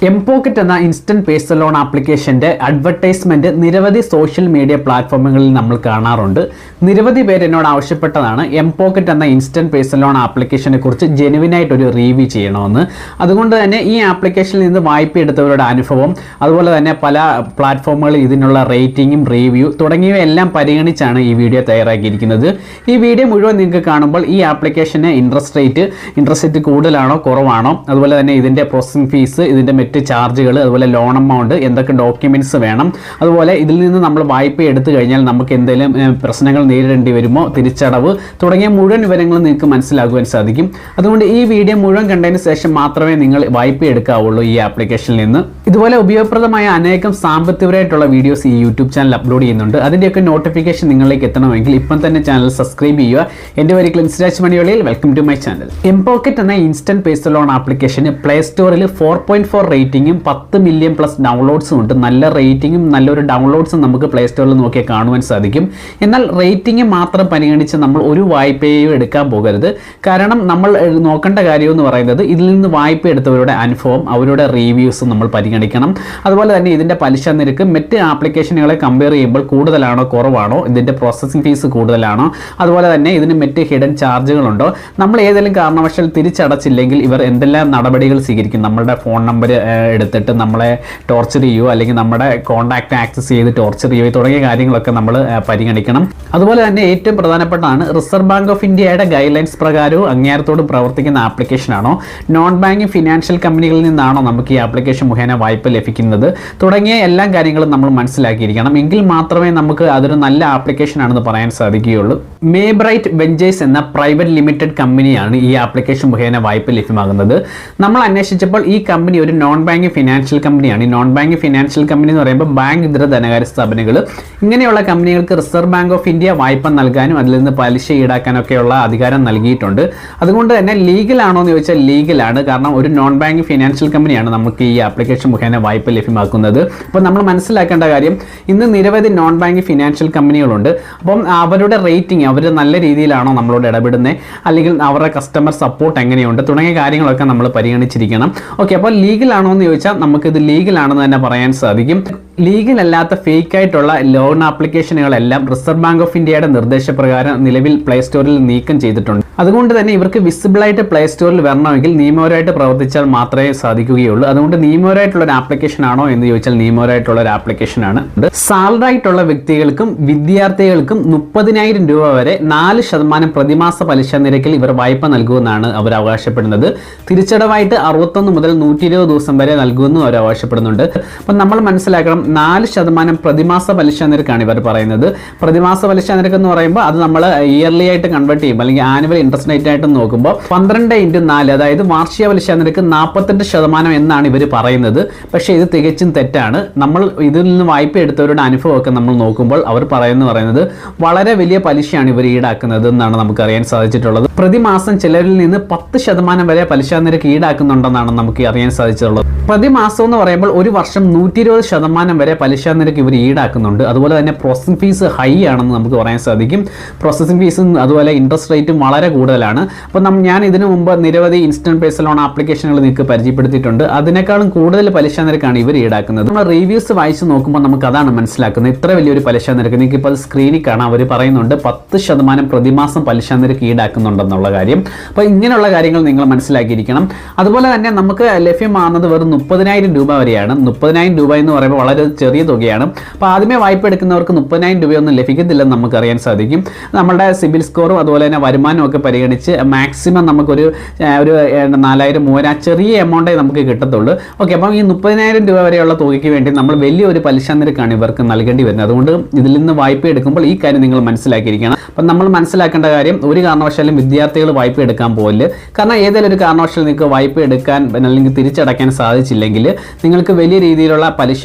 എംപോക്കറ്റ് എന്ന instant personal loan ആപ്ലിക്കേഷന്റെ advertisement നിരവധി സോഷ്യൽ മീഡിയ പ്ലാറ്റ്ഫോമുകളിൽ നമ്മൾ കാണാറുണ്ട്. നിരവധി പേര് എന്നോട് ആവശ്യപ്പെട്ടതാണ് എംപോക്കറ്റ് എന്ന ഇൻസ്റ്റന്റ് പേഴ്സണൽ ലോൺ ആപ്ലിക്കേഷനെ കുറിച്ച് ജെനുവിനായിട്ട് ഒരു റിവ്യൂ ചെയ്യണമെന്ന്. അതുകൊണ്ട് തന്നെ ഈ ആപ്ലിക്കേഷനിൽ നിന്ന് വായ്പ എടുത്തവരുടെ അനുഭവം, അതുപോലെ തന്നെ പല പ്ലാറ്റ്ഫോമുകളിൽ ഇതിനുള്ള റേറ്റിംഗും റിവ്യൂ തുടങ്ങിയവയെല്ലാം പരിഗണിച്ചാണ് ഈ വീഡിയോ തയ്യാറാക്കിയിരിക്കുന്നത്. ഈ വീഡിയോ മുഴുവൻ നിങ്ങൾക്ക് കാണുമ്പോൾ ഈ ആപ്ലിക്കേഷന് ഇൻട്രസ്റ്റ് റേറ്റ് കൂടുതലാണോ കുറവാണോ, അതുപോലെ തന്നെ ഇതിൻ്റെ പ്രോസസ്സിംഗ് ഫീസ്, ഇതിൻ്റെ മറ്റ് ചാർജുകൾ, അതുപോലെ ലോൺ എമൗണ്ട്, എന്തൊക്കെ ഡോക്യുമെന്റ്സ് വേണം, അതുപോലെ ഇതിൽ നിന്ന് നമ്മൾ വായ്പ എടുത്തു കഴിഞ്ഞാൽ നമുക്ക് എന്തെങ്കിലും പ്രശ്നങ്ങൾ നേരിടേണ്ടി വരുമോ, തിരിച്ചടവ് തുടങ്ങിയ മുഴുവൻ വിവരങ്ങളും നിങ്ങൾക്ക് മനസ്സിലാക്കുവാൻ സാധിക്കും. അതുകൊണ്ട് ഈ വീഡിയോ മുഴുവൻ കണ്ടതിന് ശേഷം മാത്രമേ നിങ്ങൾ വായ്പ എടുക്കാവുള്ളൂ ഈ ആപ്ലിക്കേഷനിൽ നിന്ന്. ഇതുപോലെ ഉപയോഗപ്രദമായ അനേകം സാമ്പത്തികപരമായിട്ടുള്ള വീഡിയോസ് ഈ യൂട്യൂബ് ചാനൽ അപ്ലോഡ് ചെയ്യുന്നുണ്ട്. അതിൻ്റെയൊക്കെ നോട്ടിഫിക്കേഷൻ നിങ്ങളിലേക്ക് എത്തണമെങ്കിൽ ഇപ്പം തന്നെ ചാനൽ സബ്സ്ക്രൈബ് ചെയ്യുക. എൻ്റെ പേര് ക്ലിൻസ് മണിയോളിയിൽ. Welcome to my channel. MPokket എന്ന ഇൻസ്റ്റന്റ് പേഴ്സണൽ ലോൺ ആപ്ലിക്കേഷന് പ്ലേ സ്റ്റോറിൽ 4.4 റേറ്റിംഗും 10 മില്യൺ പ്ലസ് ഡൗൺലോഡ്സും ഉണ്ട്. നല്ല റേറ്റിംഗും നല്ലൊരു ഡൗൺലോഡ്സും നമുക്ക് പ്ലേ സ്റ്റോറിൽ നോക്കിയാൽ കാണുവാൻ സാധിക്കും. എന്നാൽ റേറ്റിംഗ് മാത്രം പരിഗണിച്ച് നമ്മൾ ഒരു വായ്പയും എടുക്കാൻ പോകരുത്. കാരണം നമ്മൾ നോക്കേണ്ട കാര്യം എന്ന് പറയുന്നത് ഇതിൽ നിന്ന് വായ്പ എടുത്തവരുടെ അനുഭവം, അവരുടെ റിവ്യൂസും നമ്മൾ പരിഗണിക്കണം. അതുപോലെ തന്നെ ഇതിൻ്റെ പലിശ നിരക്ക് മറ്റ് ആപ്ലിക്കേഷനുകളെ കമ്പയർ ചെയ്യുമ്പോൾ കൂടുതലാണോ കുറവാണോ, ഇതിൻ്റെ പ്രോസസ്സിംഗ് ഫീസ് കൂടുതലാണോ, അതുപോലെ തന്നെ ഇതിന് മറ്റ് ഹിഡൻ ചാർജുകളുണ്ടോ, നമ്മൾ ഏതെങ്കിലും കാരണവശാൽ തിരിച്ചടച്ചില്ലെങ്കിൽ ഇവർ എന്തെല്ലാം നടപടികൾ സ്വീകരിക്കും, നമ്മളുടെ ഫോൺ നമ്പർ എടുത്തിട്ട് നമ്മളെ ടോർച്ചർ ചെയ്യുകയോ അല്ലെങ്കിൽ നമ്മുടെ കോൺടാക്റ്റ് ആക്സസ് ചെയ്ത് ടോർച്ചർ ചെയ്യുകയോ തുടങ്ങിയ കാര്യങ്ങളൊക്കെ നമ്മൾ പരിഗണിക്കണം. അതുപോലെ തന്നെ ഏറ്റവും പ്രധാനപ്പെട്ടതാണ് റിസർവ് ബാങ്ക് ഓഫ് ഇന്ത്യയുടെ ഗൈഡ് ലൈൻസ് പ്രകാരവും അംഗീകാരത്തോടും പ്രവർത്തിക്കുന്ന ആപ്ലിക്കേഷനാണോ, നോൺ ബാങ്കിങ് ഫിനാൻഷ്യൽ കമ്പനികളിൽ നിന്നാണോ നമുക്ക് ഈ ആപ്ലിക്കേഷൻ മുഖേന വായ്പ ലഭിക്കുന്നത് തുടങ്ങിയ എല്ലാ കാര്യങ്ങളും നമ്മൾ മനസ്സിലാക്കിയിരിക്കണം. എങ്കിൽ മാത്രമേ നമുക്ക് അതൊരു നല്ല ആപ്ലിക്കേഷൻ ആണെന്ന് പറയാൻ സാധിക്കുകയുള്ളൂ. മേബ്രൈറ്റ് വെഞ്ചേഴ്സ് എന്ന പ്രൈവറ്റ് ലിമിറ്റഡ് കമ്പനിയാണ് ഈ ആപ്ലിക്കേഷൻ മുഖേന വായ്പ ലഭ്യമാകുന്നത്. നമ്മൾ അന്വേഷിച്ചപ്പോൾ ഈ കമ്പനി ഒരു നോൺ ബാങ്കിങ് ഫിനാൻഷ്യൽ കമ്പനിയാണ്. ഈ നോൺ ബാങ്കിങ് ഫിനാൻഷ്യൽ കമ്പനി എന്ന് പറയുമ്പോൾ ബാങ്ക് ഇതര ധനകാര്യ സ്ഥാപനങ്ങൾ, ഇങ്ങനെയുള്ള കമ്പനികൾക്ക് റിസർവ് ബാങ്ക് ഓഫ് ഇന്ത്യ വായ്പ നൽകാനും അതിൽ നിന്ന് പലിശ ഈടാക്കാനൊക്കെയുള്ള അധികാരം നൽകിയിട്ടുണ്ട്. അതുകൊണ്ട് തന്നെ ലീഗൽ ആണോ എന്ന് ചോദിച്ചാൽ ലീഗലാണ്. കാരണം ഒരു നോൺ ബാങ്കിങ് ഫിനാൻഷ്യൽ കമ്പനിയാണ് നമുക്ക് ഈ ആപ്ലിക്കേഷൻ മുഖേന വായ്പ ലഭ്യമാക്കുന്നത്. അപ്പോൾ നമ്മൾ മനസ്സിലാക്കേണ്ട കാര്യം, ഇന്ന് നിരവധി നോൺ ബാങ്കിങ് ഫിനാൻഷ്യൽ കമ്പനികളുണ്ട്. അപ്പം അവരുടെ റേറ്റിംഗ്, അവർ നല്ല രീതിയിലാണോ നമ്മളോട് ഇടപെടുന്നത്, അല്ലെങ്കിൽ അവരുടെ കസ്റ്റമർ സപ്പോർട്ട് എങ്ങനെയുണ്ട് തുടങ്ങിയ കാര്യങ്ങളൊക്കെ നമ്മൾ പരിഗണിച്ചിരിക്കണം. ഓക്കെ, അപ്പോൾ ലീഗൽ ആണോ എന്ന് ചോദിച്ചാൽ നമുക്കിത് ലീഗൽ ആണെന്ന് തന്നെ പറയാൻ സാധിക്കും. ലീഗൽ അല്ലാത്ത ഫേക്ക് ആയിട്ടുള്ള ലോൺ ആപ്ലിക്കേഷനുകളെല്ലാം റിസർവ് ബാങ്ക് ഓഫ് ഇന്ത്യയുടെ നിർദ്ദേശപ്രകാരം നിലവിൽ പ്ലേ സ്റ്റോറിൽ നീക്കം ചെയ്തിട്ടുണ്ട്. അതുകൊണ്ട് തന്നെ ഇവർക്ക് വിസിബിളായിട്ട് പ്ലേ സ്റ്റോറിൽ വരണമെങ്കിൽ നിയമപരമായിട്ട് പ്രവർത്തിച്ചാൽ മാത്രമേ സാധിക്കുകയുള്ളൂ. അതുകൊണ്ട് നിയമപരമായിട്ടുള്ള ഒരു ആപ്ലിക്കേഷൻ ആണോ എന്ന് ചോദിച്ചാൽ നിയമപരമായിട്ടുള്ള ഒരു ആപ്ലിക്കേഷനാണ്. സാലറി ആയിട്ടുള്ള വ്യക്തികൾക്കും വിദ്യാർത്ഥികൾക്കും 30,000 രൂപ വരെ 4% പ്രതിമാസ പലിശ നിരക്കിൽ ഇവർ വായ്പ നൽകുമെന്നാണ് അവർ അവകാശപ്പെടുന്നത്. തിരിച്ചടവായിട്ട് 61 മുതൽ 120 ദിവസം വരെ നൽകുമെന്നും അവർ അവകാശപ്പെടുന്നുണ്ട്. അപ്പം നമ്മൾ മനസ്സിലാക്കണം, 4% പ്രതിമാസ പലിശ നിരക്കാണ് ഇവർ പറയുന്നത്. പ്രതിമാസ പലിശ നിരക്ക് എന്ന് പറയുമ്പോൾ അത് നമ്മൾ ഇയർലി ആയിട്ട് കൺവേർട്ട് ചെയ്യുമ്പോൾ അല്ലെങ്കിൽ ആനുവൽ ഇൻട്രസ്റ്റ് റേറ്റ് ആയിട്ട് നോക്കുമ്പോൾ 12x4, അതായത് വാർഷിക പലിശ നിരക്ക് 48% എന്നാണ് ഇവർ പറയുന്നത്. പക്ഷേ ഇത് തികച്ചും തെറ്റാണ്. നമ്മൾ ഇതിൽ നിന്ന് വായ്പ എടുത്തവരുടെ അനുഭവമൊക്കെ നമ്മൾ നോക്കുമ്പോൾ അവർ പറയുന്നത് വളരെ വലിയ പലിശയാണ് ഇവർ ഈടാക്കുന്നത് എന്നാണ് നമുക്ക് അറിയാൻ സാധിച്ചിട്ടുള്ളത്. പ്രതിമാസം ചിലരിൽ നിന്ന് 10% വരെ പലിശ നിരക്ക് ഈടാക്കുന്നുണ്ടെന്നാണ് നമുക്ക് അറിയാൻ സാധിച്ചിട്ടുള്ളത്. പ്രതിമാസം എന്ന് പറയുമ്പോൾ ഒരു വർഷം 120% വരെ പലിശ നിരക്ക് ഇവർ ഈടാക്കുന്നുണ്ട്. അതുപോലെ തന്നെ പ്രോസസ്സിംഗ് ഫീസ് ഹൈ ആണെന്ന് നമുക്ക് പറയാൻ സാധിക്കും. പ്രോസസ്സിംഗ് ഫീസും അതുപോലെ ഇൻട്രസ്റ്റ് റേറ്റും വളരെ കൂടുതലാണ്. അപ്പോൾ ഞാൻ ഇതിനു മുമ്പ് നിരവധി ഇൻസ്റ്റന്റ് പേഴ്സണൽ ലോൺ ആപ്ലിക്കേഷനുകൾ നിങ്ങൾക്ക് പരിചയപ്പെടുത്തിയിട്ടുണ്ട്. അതിനേക്കാളും കൂടുതൽ പലിശ നിരക്കാണ് ഇവർ ഈടാക്കുന്നത്. നമ്മൾ റിവ്യൂസ് വായിച്ച് നോക്കുമ്പോൾ നമുക്ക് അതാണ് മനസ്സിലാക്കുന്നത്. ഇത്ര വലിയൊരു പലിശ നിരക്ക് നിങ്ങൾക്ക് ഇപ്പോൾ സ്ക്രീനിൽ കാണാം. അവർ പറയുന്നുണ്ട് 10% പ്രതിമാസം പലിശ നിരക്ക് ഈടാക്കുന്നുണ്ടെന്നുള്ള കാര്യം. അപ്പോൾ ഇങ്ങനെയുള്ള കാര്യങ്ങൾ നിങ്ങൾ മനസ്സിലാക്കിയിരിക്കണം. അതുപോലെ തന്നെ നമുക്ക് ലഭ്യമാകുന്നത് വെറും 30,000 രൂപ വരെയാണ്. 30,000 രൂപ എന്ന് പറയുമ്പോൾ വളരെ ചെറിയ തുകയാണ്. അപ്പോൾ ആദ്യമേ വായ്പ എടുക്കുന്നവർക്ക് 30,000 രൂപയൊന്നും ലഭിക്കത്തില്ലെന്ന് നമുക്കറിയാൻ സാധിക്കും. നമ്മുടെ സിബിൽ സ്കോറും അതുപോലെ തന്നെ വരുമാനവും ഒക്കെ പരിഗണിച്ച് മാക്സിമം നമുക്കൊരു 4,000, 3,000 ചെറിയ എമൗണ്ടേ നമുക്ക് കിട്ടത്തുള്ളൂ. ഓക്കെ, അപ്പം ഈ 30,000 രൂപ വരെയുള്ള തുകയ്ക്ക് വേണ്ടി നമ്മൾ വലിയൊരു പലിശ നിരക്കാണ് ഇവർക്ക് നൽകേണ്ടി വരുന്നത്. അതുകൊണ്ട് ഇതിൽ നിന്ന് വായ്പ എടുക്കുമ്പോൾ ഈ കാര്യം നിങ്ങൾ മനസ്സിലാക്കിയിരിക്കണം. അപ്പം നമ്മൾ മനസ്സിലാക്കേണ്ട കാര്യം, ഒരു കാരണവശാലും വിദ്യാർത്ഥികൾ വായ്പ എടുക്കാൻ പോകില്ല. കാരണം ഏതെങ്കിലും ഒരു കാരണവശാലും നിങ്ങൾക്ക് വായ്പ എടുക്കാൻ അല്ലെങ്കിൽ തിരിച്ചടയ്ക്കാൻ സാധിച്ചില്ലെങ്കിൽ നിങ്ങൾക്ക് വലിയ രീതിയിലുള്ള പലിശ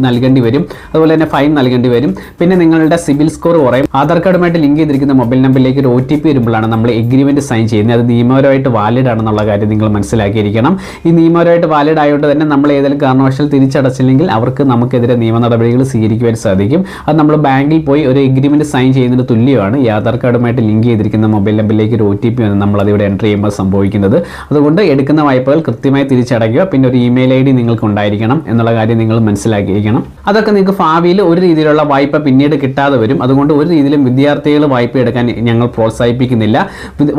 നൽകേണ്ടി വരും, അതുപോലെ തന്നെ ഫൈൻ നൽകേണ്ടി വരും. പിന്നെ നിങ്ങളുടെ സിബിൽ സ്കോർ കുറയും. ആധാർ കാർഡുമായിട്ട് ലിങ്ക് ചെയ്തിരിക്കുന്ന മൊബൈൽ നമ്പറിലേക്ക് ഒരു OTP വരുമ്പോഴാണ് നമ്മൾ എഗ്രിമെന്റ് സൈൻ ചെയ്യുന്നത്. അത് നിയമപരമായിട്ട് വാലിഡ് ആണെന്നുള്ള കാര്യം നിങ്ങൾ മനസ്സിലാക്കിയിരിക്കണം. ഈ നിയമപരമായിട്ട് വാലിഡ് ആയതുകൊണ്ട് തന്നെ നമ്മൾ ഏതെങ്കിലും കാരണവശാൽ തിരിച്ചടച്ചില്ലെങ്കിൽ അവർക്ക് നമുക്കെതിരെ നിയമ നടപടികൾ സ്വീകരിക്കുവാൻ സാധിക്കും. അത് നമ്മൾ ബാങ്കിൽ പോയി ഒരു എഗ്രിമെന്റ് സൈൻ ചെയ്യുന്നതിന് തുല്യമാണ് ഈ ആധാർ കാർഡുമായിട്ട് ലിങ്ക് ചെയ്തിരിക്കുന്ന മൊബൈൽ നമ്പറിലേക്ക് ഒരു OTP ആണ് നമ്മൾ അതിവിടെ എൻ്റർ ചെയ്യുമ്പോൾ സംഭവിക്കുന്നത്. അതുകൊണ്ട് എടുക്കുന്ന വായ്പകൾ കൃത്യമായി തിരിച്ചടയ്ക്കുക. പിന്നെ ഒരു ഇമെയിൽ ID നിങ്ങൾക്ക് ഉണ്ടായിരിക്കണം എന്നുള്ള കാര്യം നിങ്ങൾ മനസ്സിലാക്കിയിരിക്കണം. അതൊക്കെ നിങ്ങൾക്ക് ഭാവിയിൽ ഒരു രീതിയിലുള്ള വായ്പ പിന്നീട് കിട്ടാതെ വരും. അതുകൊണ്ട് ഒരു രീതിയിലും വിദ്യാർത്ഥികൾ വായ്പ എടുക്കാൻ ഞങ്ങൾ പ്രോത്സാഹിപ്പിക്കുന്നില്ല.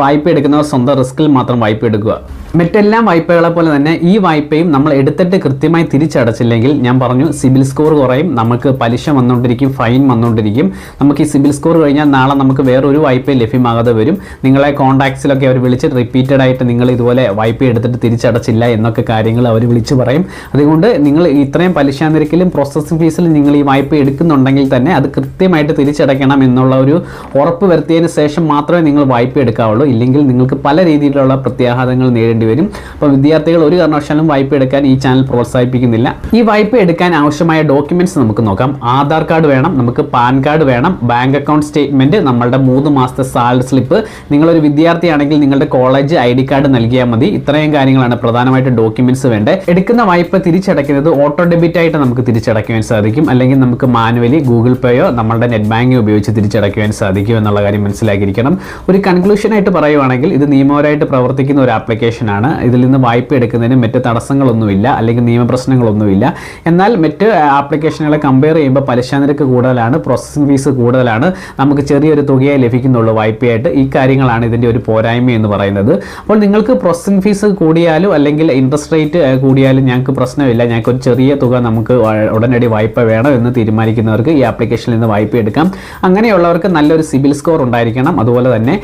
വായ്പ എടുക്കുന്നവർ സ്വന്തം റിസ്കിൽ മാത്രം വായ്പ എടുക്കുക. മറ്റെല്ലാം വായ്പകളെ പോലെ തന്നെ ഈ വായ്പയും നമ്മൾ എടുത്തിട്ട് കൃത്യമായി തിരിച്ചടച്ചില്ലെങ്കിൽ ഞാൻ പറഞ്ഞു സിബിൽ സ്കോർ കുറയും, നമുക്ക് പലിശ വന്നുകൊണ്ടിരിക്കും, ഫൈൻ വന്നുകൊണ്ടിരിക്കും. നമുക്ക് ഈ സിബിൽ സ്കോർ കഴിഞ്ഞാൽ നാളെ നമുക്ക് വേറൊരു വായ്പയും ലഭ്യമാകാതെ വരും. നിങ്ങളെ കോൺടാക്ട്സിലൊക്കെ അവർ വിളിച്ച് റിപ്പീറ്റഡ് ആയിട്ട് നിങ്ങൾ ഇതുപോലെ വായ്പ എടുത്തിട്ട് തിരിച്ചടച്ചില്ല എന്നൊക്കെ കാര്യങ്ങൾ അവർ വിളിച്ച് പറയും. അതുകൊണ്ട് നിങ്ങൾ ഇത്രയും പലിശ നിരക്കിലും പ്രോസസ്സിംഗ് ഫീസിലും നിങ്ങൾ ഈ വായ്പ എടുക്കുന്നുണ്ടെങ്കിൽ തന്നെ അത് കൃത്യമായിട്ട് തിരിച്ചടയ്ക്കണം എന്നുള്ള ഒരു ഉറപ്പ് വരുത്തിയതിന് ശേഷം മാത്രമേ നിങ്ങൾ വായ്പ എടുക്കാവുള്ളൂ. ഇല്ലെങ്കിൽ നിങ്ങൾക്ക് പല രീതിയിലുള്ള പ്രത്യാഘാതങ്ങൾ നേരിടേണ്ടി വരും. അപ്പോൾ വിദ്യാർത്ഥികൾ ഒരു കാരണവശാലും വായ്പ എടുക്കാൻ ഈ ചാനൽ പ്രോത്സാഹിപ്പിക്കുന്നില്ല. ഈ വായ്പ എടുക്കാൻ ആവശ്യമായ ഡോക്യുമെന്റ്സ് നമുക്ക് നോക്കാം. ആധാർ കാർഡ് വേണം, നമുക്ക് പാൻ കാർഡ് വേണം, ബാങ്ക് അക്കൗണ്ട് സ്റ്റേറ്റ്മെന്റ്, നമ്മളുടെ 3 മാസത്തെ സാലറി സ്ലിപ്പ്. നിങ്ങളൊരു വിദ്യാർത്ഥിയാണെങ്കിൽ നിങ്ങളുടെ കോളേജ് ID കാർഡ് നൽകിയാൽ മതി. ഇത്രയും കാര്യങ്ങളാണ് പ്രധാനമായിട്ട് ഡോക്യുമെന്റ്സ് വേണ്ടത്. എടുക്കുന്ന വായ്പ തിരിച്ചടയ്ക്കുന്നത് ഓട്ടോ ഡെബിറ്റ് ആയിട്ട് നമുക്ക് തിരിച്ചടയ്ക്കുവാൻ സാധിക്കും, അല്ലെങ്കിൽ നമുക്ക് മാനുവലി ഗൂഗിൾ പേയോ നമ്മളുടെ നെറ്റ് ബാങ്കിങ് ഉപയോഗിച്ച് തിരിച്ചടയ്ക്കുവാൻ സാധിക്കും എന്നുള്ള കാര്യം മനസ്സിലാക്കിയിരിക്കണം. ഒരു കൺക്ലൂഷനായിട്ട് പറയുവാണെങ്കിൽ ഇത് നിയമപരമായിട്ട് പ്രവർത്തിക്കുന്ന ഒരു ആപ്ലിക്കേഷൻ ആണ്. ഇതിൽ നിന്ന് വായ്പ എടുക്കുന്നതിന് മറ്റ് തടസ്സങ്ങളൊന്നുമില്ല, അല്ലെങ്കിൽ നിയമപ്രശ്നങ്ങളൊന്നുമില്ല. എന്നാൽ മറ്റ് ആപ്ലിക്കേഷനുകളെ കമ്പയർ ചെയ്യുമ്പോൾ പലിശ നിരക്ക് കൂടുതലാണ്, പ്രോസസ്സിംഗ് ഫീസ് കൂടുതലാണ്, നമുക്ക് ചെറിയൊരു തുകയായി ലഭിക്കുന്നുള്ളൂ വായ്പയായിട്ട്. ഈ കാര്യങ്ങളാണ് ഇതിൻ്റെ ഒരു പോരായ്മ എന്ന് പറയുന്നത്. അപ്പോൾ നിങ്ങൾക്ക് പ്രോസസ്സിംഗ് ഫീസ് കൂടിയാലും അല്ലെങ്കിൽ ഇൻട്രസ്റ്റ് റേറ്റ് കൂടിയാലും ഞങ്ങൾക്ക് പ്രശ്നമില്ല. ഞങ്ങൾക്ക് ഒരു ചെറിയ തുക നമുക്ക് ഉടനടി വായ്പ വേണം എന്ന് തീരുമാനിക്കുന്നവർക്ക് ഈ ആപ്ലിക്കേഷനിൽ നിന്ന് വായ്പ എടുക്കാം. അങ്ങനെയുള്ളവർക്ക് നല്ലൊരു സിബിൽ സ്കോർ ഉണ്ടായിരിക്കണം. അതുപോലെ തന്നെ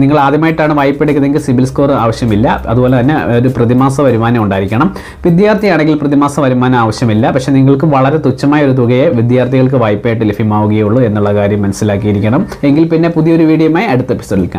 നിങ്ങൾ ആദ്യമായിട്ടാണ് വായ്പ എടുക്കുന്നതെങ്കിൽ സിബിൽ സ്കോർ ആവശ്യമില്ല. അതുപോലെ തന്നെ ഒരു പ്രതിമാസ വരുമാനം ഉണ്ടായിരിക്കണം. വിദ്യാർത്ഥിയാണെങ്കിൽ പ്രതിമാസ വരുമാനം ആവശ്യമില്ല. പക്ഷേ നിങ്ങൾക്ക് വളരെ തുച്ഛമായ ഒരു തുകയെ വിദ്യാർത്ഥികൾക്ക് വായ്പയായിട്ട് ലഭ്യമാവുകയുള്ളൂ എന്നുള്ള കാര്യം മനസ്സിലാക്കിയിരിക്കണം. എങ്കിൽ പിന്നെ പുതിയൊരു വീഡിയോയുമായി അടുത്ത എപ്പിസോഡിൽ കാണാം.